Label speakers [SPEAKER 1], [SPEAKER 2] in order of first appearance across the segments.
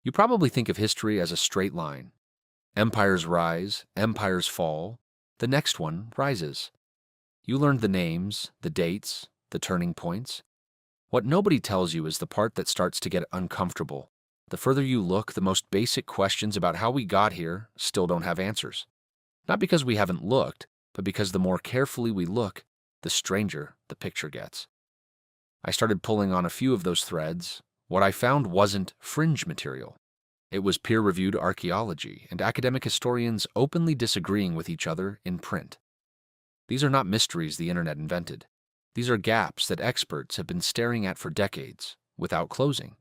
[SPEAKER 1] You probably think of history as a straight line. Empires rise, empires fall, the next one rises. You learned the names, the dates, the turning points. What nobody tells you is the part that starts to get uncomfortable. The further you look, the most basic questions about how we got here still don't have answers. Not because we haven't looked, but because the more carefully we look, the stranger the picture gets. I started pulling on a few of those threads. What I found wasn't fringe material. It was peer-reviewed archaeology and academic historians openly disagreeing with each other in print. These are not mysteries the internet invented. These are gaps that experts have been staring at for decades, without closing.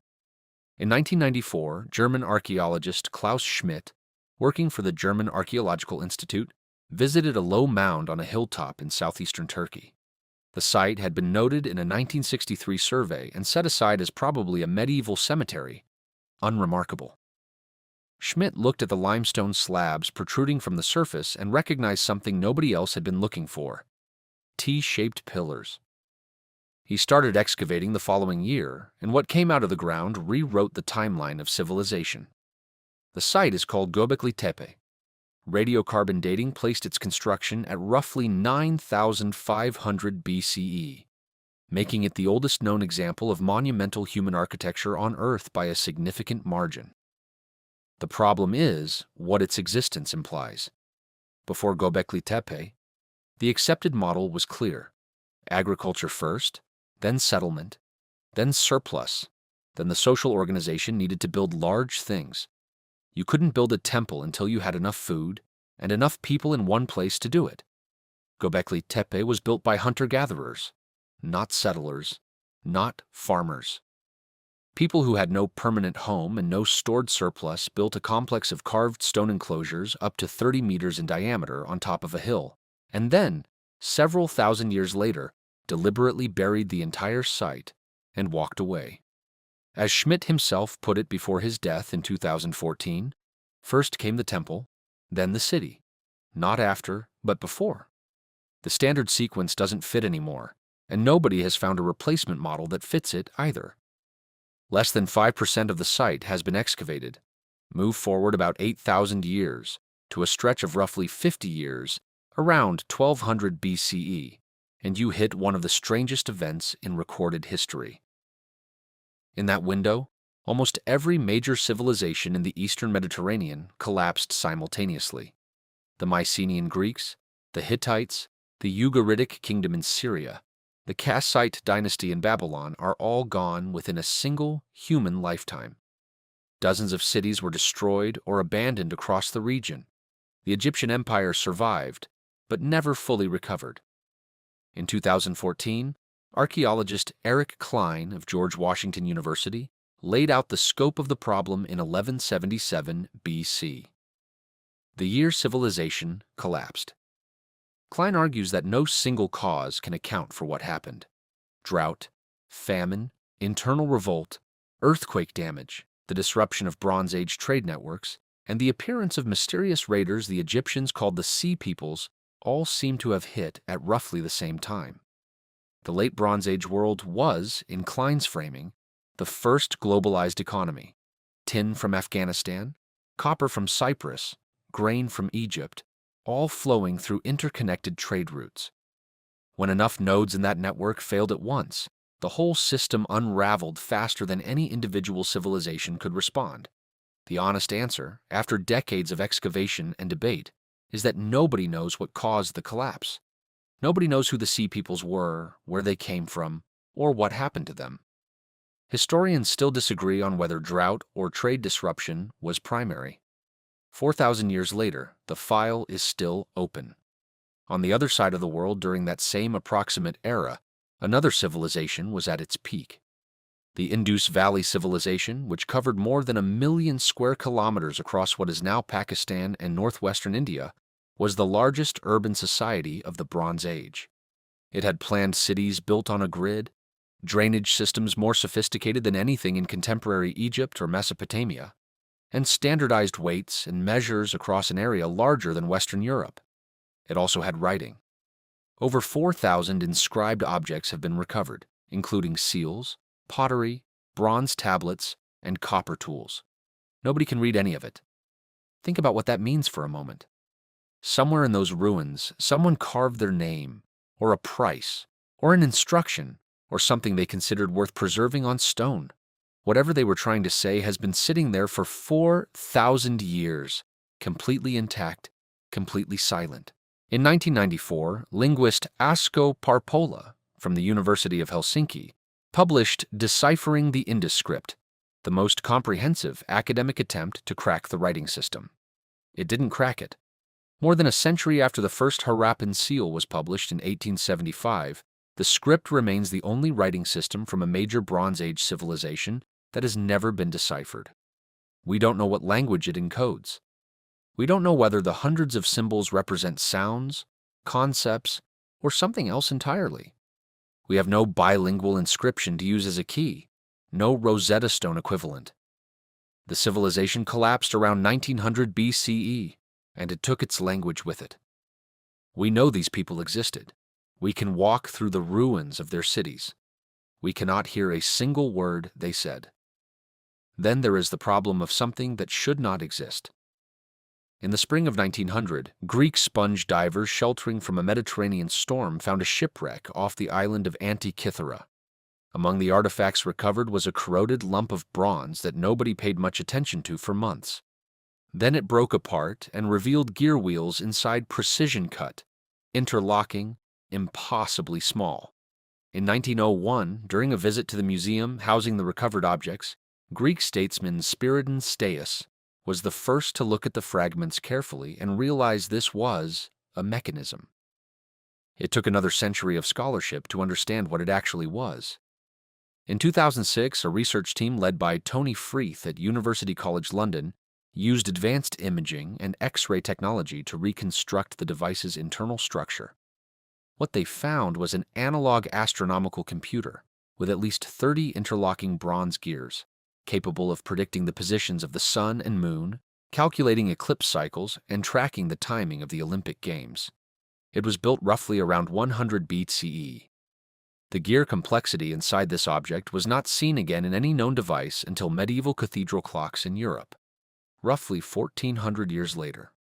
[SPEAKER 1] In 1994, German archaeologist Klaus Schmidt, working for the German Archaeological Institute, visited a low mound on a hilltop in southeastern Turkey. The site had been noted in a 1963 survey and set aside as probably a medieval cemetery. Unremarkable. Schmidt looked at the limestone slabs protruding from the surface and recognized something nobody else had been looking for: T-shaped pillars. He started excavating the following year, and what came out of the ground rewrote the timeline of civilization. The site is called Göbekli Tepe. Radiocarbon dating placed its construction at roughly 9,500 BCE, making it the oldest known example of monumental human architecture on Earth by a significant margin. The problem is what its existence implies. Before Göbekli Tepe, the accepted model was clear: agriculture first, then settlement, then surplus, then the social organization needed to build large things. You couldn't build a temple until you had enough food and enough people in one place to do it. Göbekli Tepe was built by hunter-gatherers, not settlers, not farmers. People who had no permanent home and no stored surplus built a complex of carved stone enclosures up to 30 meters in diameter on top of a hill, and then, several thousand years later, deliberately buried the entire site and walked away. As Schmidt himself put it before his death in 2014, first came the temple, then the city. Not after, but before. The standard sequence doesn't fit anymore, and nobody has found a replacement model that fits it either. Less than 5% of the site has been excavated. Move forward about 8,000 years to a stretch of roughly 50 years, around 1200 BCE, and you hit one of the strangest events in recorded history. In that window, almost every major civilization in the Eastern Mediterranean collapsed simultaneously. The Mycenaean Greeks, the Hittites, the Ugaritic kingdom in Syria, the Kassite dynasty in Babylon are all gone within a single human lifetime. Dozens of cities were destroyed or abandoned across the region. The Egyptian Empire survived, but never fully recovered. In 2014, archaeologist Eric Klein of George Washington University laid out the scope of the problem in 1177 BC. The year civilization collapsed. Klein argues that no single cause can account for what happened. Drought, famine, internal revolt, earthquake damage, the disruption of Bronze Age trade networks, and the appearance of mysterious raiders the Egyptians called the Sea Peoples all seem to have hit at roughly the same time. The late Bronze Age world was, in Klein's framing, the first globalized economy. Tin from Afghanistan, copper from Cyprus, grain from Egypt, all flowing through interconnected trade routes. When enough nodes in that network failed at once, the whole system unraveled faster than any individual civilization could respond. The honest answer, after decades of excavation and debate, is that nobody knows what caused the collapse. Nobody knows who the Sea Peoples were, where they came from, or what happened to them. Historians still disagree on whether drought or trade disruption was primary. 4,000 years later, the file is still open. On the other side of the world during that same approximate era, another civilization was at its peak. The Indus Valley Civilization, which covered more than 1 million square kilometers across what is now Pakistan and northwestern India, was the largest urban society of the Bronze Age. It had planned cities built on a grid, drainage systems more sophisticated than anything in contemporary Egypt or Mesopotamia, and standardized weights and measures across an area larger than Western Europe. It also had writing. Over 4,000 inscribed objects have been recovered, including seals, pottery, bronze tablets, and copper tools. Nobody can read any of it. Think about what that means for a moment. Somewhere in those ruins, someone carved their name, or a price, or an instruction, or something they considered worth preserving on stone. Whatever they were trying to say has been sitting there for 4,000 years, completely intact, completely silent. In 1994, linguist Asko Parpola from the University of Helsinki published Deciphering the Indescript, the most comprehensive academic attempt to crack the writing system. It didn't crack it. More than a century after the first Harappan seal was published in 1875, the script remains the only writing system from a major Bronze Age civilization that has never been deciphered. We don't know what language it encodes. We don't know whether the hundreds of symbols represent sounds, concepts, or something else entirely. We have no bilingual inscription to use as a key, no Rosetta Stone equivalent. The civilization collapsed around 1900 BCE, and it took its language with it. We know these people existed. We can walk through the ruins of their cities. We cannot hear a single word they said. Then there is the problem of something that should not exist. In the spring of 1900, Greek sponge divers sheltering from a Mediterranean storm found a shipwreck off the island of Antikythera. Among the artifacts recovered was a corroded lump of bronze that nobody paid much attention to for months. Then it broke apart and revealed gear wheels inside precision-cut, interlocking, impossibly small. In 1901, during a visit to the museum housing the recovered objects, Greek statesman Spiridon Staius was the first to look at the fragments carefully and realize this was a mechanism. It took another century of scholarship to understand what it actually was. In 2006, a research team led by Tony Freeth at University College London used advanced imaging and X-ray technology to reconstruct the device's internal structure. What they found was an analog astronomical computer with at least 30 interlocking bronze gears, capable of predicting the positions of the sun and moon, calculating eclipse cycles, and tracking the timing of the Olympic Games. It was built roughly around 100 BCE. The gear complexity inside this object was not seen again in any known device until medieval cathedral clocks in Europe, roughly 1,400 years later.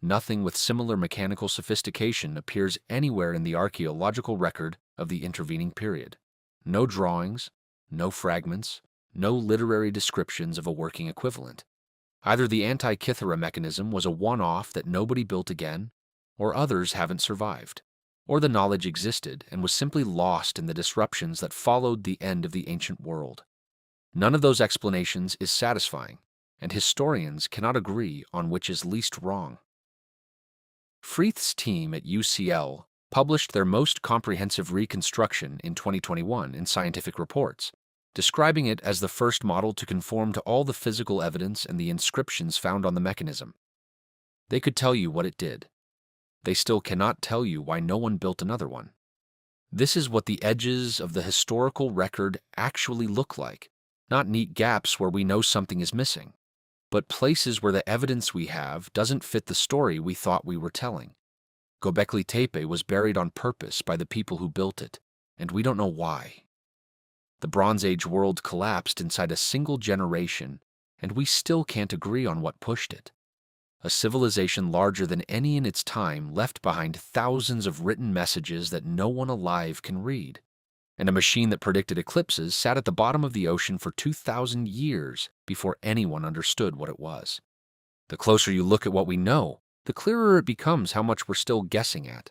[SPEAKER 1] Nothing with similar mechanical sophistication appears anywhere in the archaeological record of the intervening period. No drawings, no fragments, no literary descriptions of a working equivalent. Either the Antikythera mechanism was a one-off that nobody built again, or others haven't survived, or the knowledge existed and was simply lost in the disruptions that followed the end of the ancient world. None of those explanations is satisfying, and historians cannot agree on which is least wrong. Freeth's team at UCL published their most comprehensive reconstruction in 2021 in Scientific Reports, describing it as the first model to conform to all the physical evidence and the inscriptions found on the mechanism. They could tell you what it did. They still cannot tell you why no one built another one. This is what the edges of the historical record actually look like, not neat gaps where we know something is missing, but places where the evidence we have doesn't fit the story we thought we were telling. Göbekli Tepe was buried on purpose by the people who built it, and we don't know why. The Bronze Age world collapsed inside a single generation, and we still can't agree on what pushed it. A civilization larger than any in its time left behind thousands of written messages that no one alive can read. And a machine that predicted eclipses sat at the bottom of the ocean for 2,000 years before anyone understood what it was. The closer you look at what we know, the clearer it becomes how much we're still guessing at.